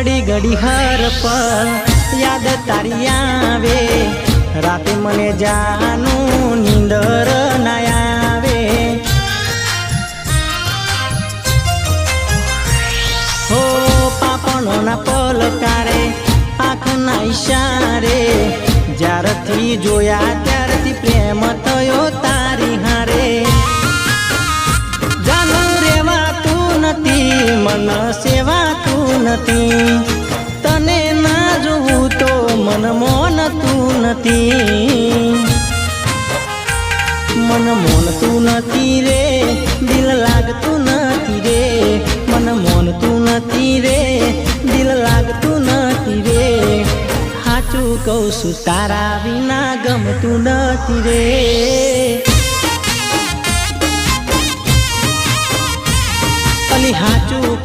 घड़ी घड़ी हर पल याद तारी आवे राते मने जानू नींदर ना आवे हो पापणो ना पलकारे आँखना इशारे ज्यारथी जोया त्यारथी प्रेम थयो तारी हारे जानू रेवातू नथी मन सेवातू नथी तने ना जोवू तो मन मोनतू नथी मन मोनतू नथी रे दिल लागतू नथी रे मन मोनतू नथी रे दिल लागतू नथी रे हाचू कहूं छुं तारा विना गमतू नथी रे अली हाचू